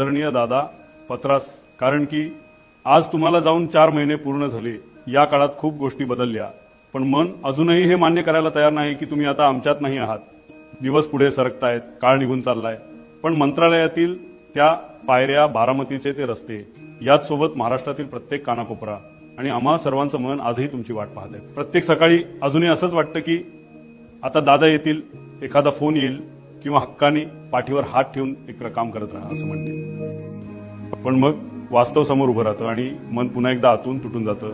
आदरणीय दादा पत्रास, कारण की आज तुम्हाला जाऊन 4 महिने पूर्ण झाले. या काळात खूप गोष्टी बदलल्या, पण मन अजूनही हे मान्य करायला तयार नाही की तुम्ही आता आमच्यात नाही आहात. दिवस पुढे सरकतायत, काळ निघून चाललाय, पण मंत्रालयातील त्या पायऱ्या, बारामतीचे ते रस्ते, याच सोबत महाराष्ट्रातील प्रत्येक कानाकोपरा आणि आम्हा सर्वांचं मन आजही तुमची वाट पाहत आहे. प्रत्येक सकाळी अजूनही असंच वाटतं की आता दादा येतील, एखादा फोन येईल किंवा हक्काने पाठीवर हात ठेवून एक काम करत राहा असं म्हणते. पण मग वास्तव समोर उभं राहतं आणि मन पुन्हा एकदा आतून तुटून जातं.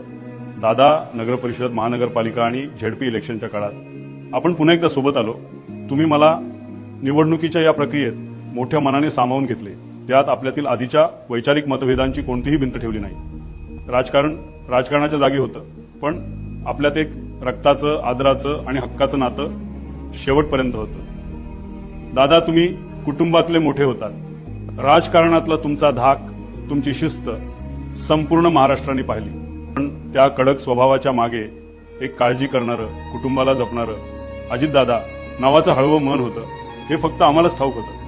दादा, नगरपरिषद, महानगरपालिका आणि झेडपी इलेक्शनच्या काळात आपण पुन्हा एकदा सोबत आलो. तुम्ही मला निवडणुकीच्या या प्रक्रियेत मोठ्या मनाने सामावून घेतले. त्यात आपल्यातील आधीच्या वैचारिक मतभेदांची कोणतीही भिंत ठेवली नाही. राजकारण राजकारणाच्या जागी होतं, पण आपल्यात एक रक्ताचं, आदराचं आणि हक्काचं नातं शेवटपर्यंत होतं. दादा, तुम्ही कुटुंबातले मोठे होतात. राजकारणातला तुमचा धाक, तुमची शिस्त संपूर्ण महाराष्ट्राने पाहिली. पण त्या कडक स्वभावाच्या मागे एक काळजी करणारं, कुटुंबाला जपणारं अजितदादा नावाचं हळवं मन होतं. हे फक्त आम्हालाच ठाऊक होतं.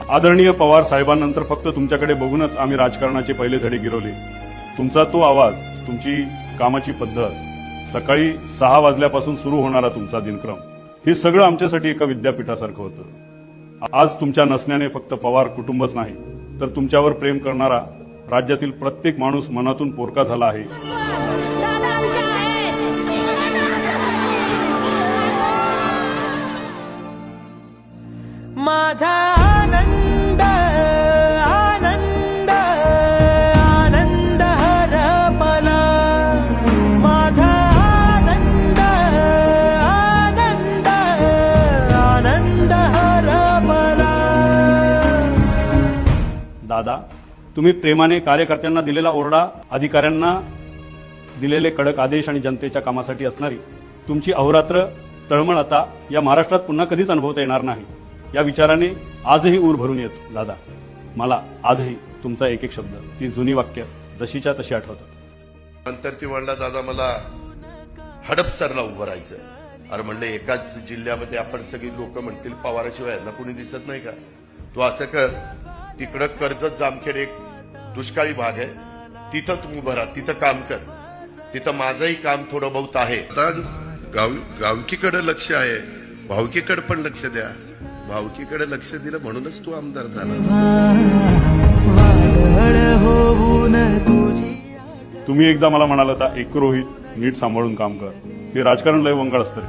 आदरणीय पवार साहेबांनंतर फक्त तुमच्याकडे बघूनच आम्ही राजकारणाचे पहिले धडे गिरवले. तुमचा तो आवाज, तुमची कामाची पद्धत, सकाळी 6 वाजल्यापासून सुरू होणारा तुमचा दिनक्रम, हे सगळं आमच्यासाठी एका विद्यापीठासारखं होतं. आज तुमच्या नसण्याने फक्त पवार कुटुंबच नाही, तर तुमच्यावर प्रेम करणारा राज्यातील प्रत्येक माणूस मनातून पोरका झाला आहे. माझा आनंद आनंद आनंद हरपला, माझा आनंद आनंद आनंद हरपला. दादा, तुम्ही प्रेमाने कार्यकर्त्यांना दिलेला ओरडा, अधिकाऱ्यांना दिलेले कडक आदेश आणि जनतेच्या कामासाठी असणारी तुमची अहोरात्र तळमळ आता या महाराष्ट्रात पुन्हा कधीच अनुभवता येणार नाही. या विचाराने आजही ऊर भरून येतो. दादा, मला आजही तुमचा एक एक शब्द, ती जुनी वाक्य जशीच्या तशी आठवतात. नंतर ती म्हणला, दादा मला हडपसरला उभं राहायचं. अरे म्हणलं, एकाच जिल्ह्यामध्ये आपण सगळी लोक म्हणतील पवाराशिवाय यांना कोणी दिसत नाही का? तू असं कर, तिकडं कर्जत जामखेड एक दुष्काळी भाग आहे, तिथं तू उभं राहा, तिथं काम कर. तिथं माझंही काम थोडं बहुत आहे. आता गावकीकडे लक्ष आहे, भावकीकडे पण लक्ष द्या. भावकीकडे लक्ष दिलं म्हणूनच तू आमदार झाला. तुम्ही एकदा मला म्हणाल होता, एक रोहित, नीट सांभाळून काम कर. हे राजकारण लय वंगाळ असतं.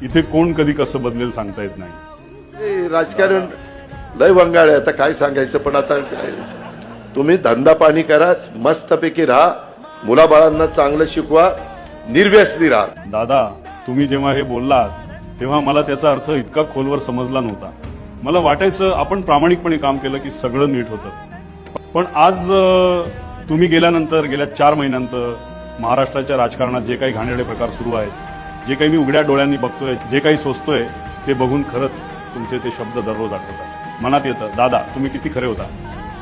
इथे कोण कधी कसं बदलेल सांगता येत नाही. राजकारण लय वंगाळ आहे, आता काय सांगायचं. पण आता तुम्ही धंदा पाणी करा, मस्तपैकी राहा, मुलाबाळांना चांगलं शिकवा, निर्व्यसनी राहा. दादा, तुम्ही जेव्हा हे बोललात तेव्हा मला त्याचा अर्थ इतका खोलवर समजला नव्हता. मला वाटायचं आपण प्रामाणिकपणे काम केलं की सगळं नीट होतं. पण आज तुम्ही गेल्यानंतर, गेल्या 4 महिन्यानंतर महाराष्ट्राच्या राजकारणात जे काही घाणेरडे प्रकार सुरू आहेत, जे काही मी उघड्या डोळ्यांनी बघतोय, जे काही सोचतोय, ते बघून खरंच तुमचे ते शब्द दररोज आठवतात. मनात येतं, दादा तुम्ही किती खरे होता.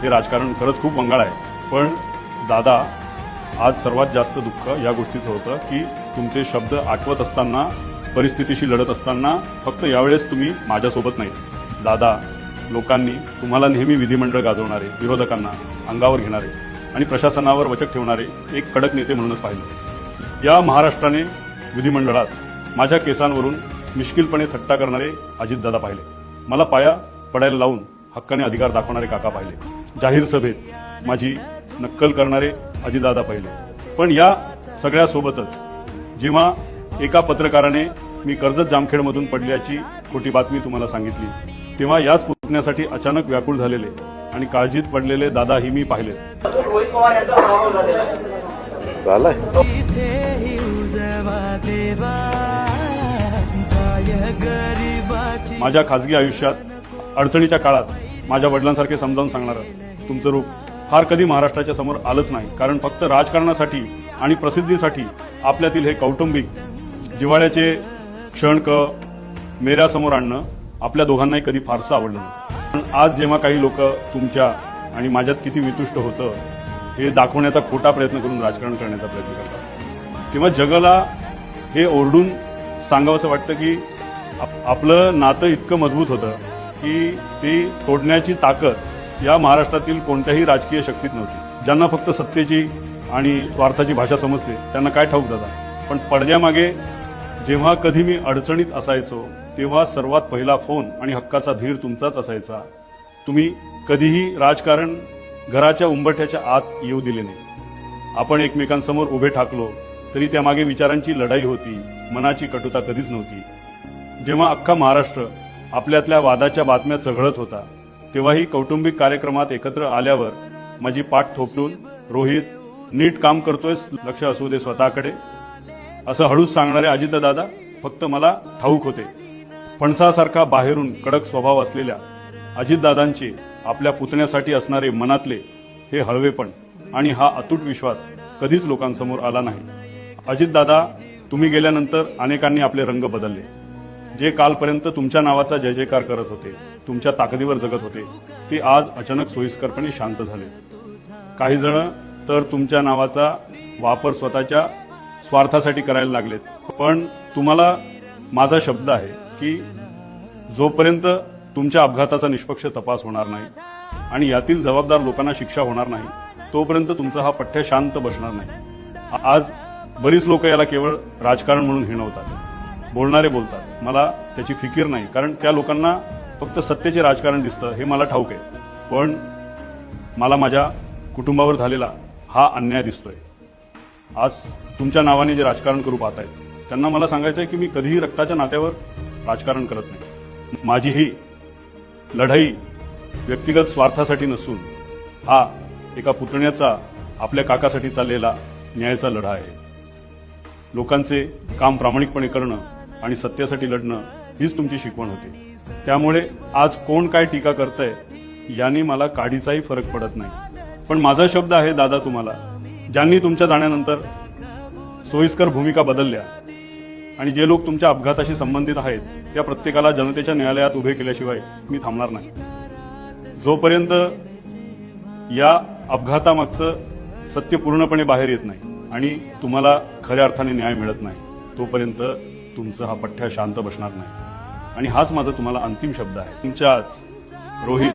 हे राजकारण खरंच खूप वंगाळ आहे. पण दादा, आज सर्वात जास्त दुःख या गोष्टीचं होतं की तुमचे शब्द आठवत असताना, परिस्थितीशी लढत असताना फक्त यावेळेस तुम्ही माझ्यासोबत नाही. दादा, लोकांनी तुम्हाला नेहमी विधिमंडळ गाजवणारे, विरोधकांना अंगावर घेणारे आणि प्रशासनावर वचक ठेवणारे एक कडक नेते म्हणूनच पाहिले. या महाराष्ट्राने विधिमंडळात माझ्या केसांवरून मिश्किलपणे थट्टा करणारे अजितदादा पाहिले. मला पाया पडायला लावून हक्काने अधिकार दाखवणारे काका पाहिले. जाहीर सभेत माझी नक्कल करणारे अजितदादा पाहिले. पण या सगळ्यासोबतच जेव्हा एका पत्रकाराने मी कर्जत जामखेडमधून पडल्याची खोटी बातमी तुम्हाला सांगितली, तेव्हा याच पुतण्यासाठी अचानक व्याकुळ झालेले आणि काळजीत पडलेले दादाही मी पाहिले. माझ्या खासगी आयुष्यात अडचणीच्या काळात माझ्या वडिलांसारखे समजावून सांगणारं तुमचं रूप फार कधी महाराष्ट्राच्या समोर आलंच नाही. कारण फक्त राजकारणासाठी आणि प्रसिद्धीसाठी आपल्यातील हे कौटुंबिक जिव्हाळ्याचे क्षण मेऱ्यासमोर आणणं आपल्या दोघांनाही कधी फारसं आवडलं नाही. पण आज जेव्हा काही लोक तुमच्या आणि माझ्यात किती वितुष्ट होतं हे दाखवण्याचा खोटा प्रयत्न करून राजकारण करण्याचा प्रयत्न करतात, तेव्हा जगाला हे ओरडून सांगावंसं वाटतं की आपलं नातं इतकं मजबूत होतं की ती तोडण्याची ताकद या महाराष्ट्रातील कोणत्याही राजकीय शक्तीत नव्हती. ज्यांना फक्त सत्तेची आणि स्वार्थाची भाषा समजते त्यांना काय ठाऊक दादा. पण पडद्यामागे जेव्हा कधी मी अडचणीत असायचो तेव्हा सर्वात पहिला फोन आणि हक्काचा धीर तुमचाच असायचा. तुम्ही कधीही राजकारण घराच्या उंबरठ्याच्या आत येऊ दिले नाही. आपण एकमेकांसमोर उभे ठाकलो तरी त्यामागे विचारांची लढाई होती, मनाची कटुता कधीच नव्हती. जेव्हा अख्खा महाराष्ट्र आपल्यातल्या वादाच्या बातम्या चघळत होता तेव्हाही कौटुंबिक कार्यक्रमात एकत्र आल्यावर माझी पाठ थोपटून रोहित नीट काम करतोयस, लक्ष असू दे स्वतःकडे, असं हळूच सांगणारे अजितदादा फक्त मला ठाऊक होते. फणसासारखा बाहेरून कडक स्वभाव असलेल्या अजितदादांचे आपल्या पुतण्यासाठी असणारे मनातले हे हळवेपण आणि हा अतूट विश्वास कधीच लोकांसमोर आला नाही. अजितदादा, तुम्ही गेल्यानंतर अनेकांनी आपले रंग बदलले. जे कालपर्यंत तुमच्या नावाचा जय जयकार करत होते, तुमच्या ताकदीवर जगत होते, ते आज अचानक सोयीस्करपणे शांत झाले. काही जण तर तुमच्या नावाचा वापर स्वतःच्या स्वार्थासाठी करायला लागलेत. पण तुम्हाला माझा शब्द आहे की जोपर्यंत तुमच्या अपघाताचा निष्पक्ष तपास होणार नाही आणि यातील जबाबदार लोकांना शिक्षा होणार नाही तोपर्यंत तुमचा हा पठ्ठ्या शांत बसणार नाही. आज बरीच लोक याला केवळ राजकारण म्हणून हिणवतात, बोलणारे बोलतात. मला त्याची फिकीर नाही, कारण त्या लोकांना फक्त सत्तेचे राजकारण दिसतं हे मला ठाऊक आहे. पण मला माझ्या कुटुंबावर झालेला हा अन्याय दिसतोय. आज तुमच्या नावाने जे राजकारण करू पाहतायत त्यांना मला सांगायचं आहे की मी कधीही रक्ताच्या नात्यावर राजकारण करत नाही. माझी ही लढाई व्यक्तिगत स्वार्थासाठी नसून हा एका पुतण्याचा आपल्या काकासाठी चाललेला न्यायाचा लढा आहे. लोकांचे काम प्रामाणिकपणे करणं आणि सत्यासाठी लढणं हीच तुमची शिकवण होती. त्यामुळे आज कोण काय टीका करतंय याने मला काडीचाही फरक पडत नाही. पण माझा शब्द आहे दादा तुम्हाला, ज्यांनी तुमच्या जाण्यानंतर सोयीस्कर भूमिका बदलल्या आणि जे लोक तुमच्या अपघाताशी संबंधित आहेत त्या प्रत्येकाला जनतेच्या न्यायालयात उभे केल्याशिवाय मी थांबणार नाही. जोपर्यंत या अपघातामागचं सत्य पूर्णपणे बाहेर येत नाही आणि तुम्हाला खऱ्या अर्थाने न्याय मिळत नाही तोपर्यंत तुमचा हा पठ्ठ्या शांत बसणार नाही. आणि हाच माझा तुम्हाला अंतिम शब्द आहे. तुमच्याच रोहित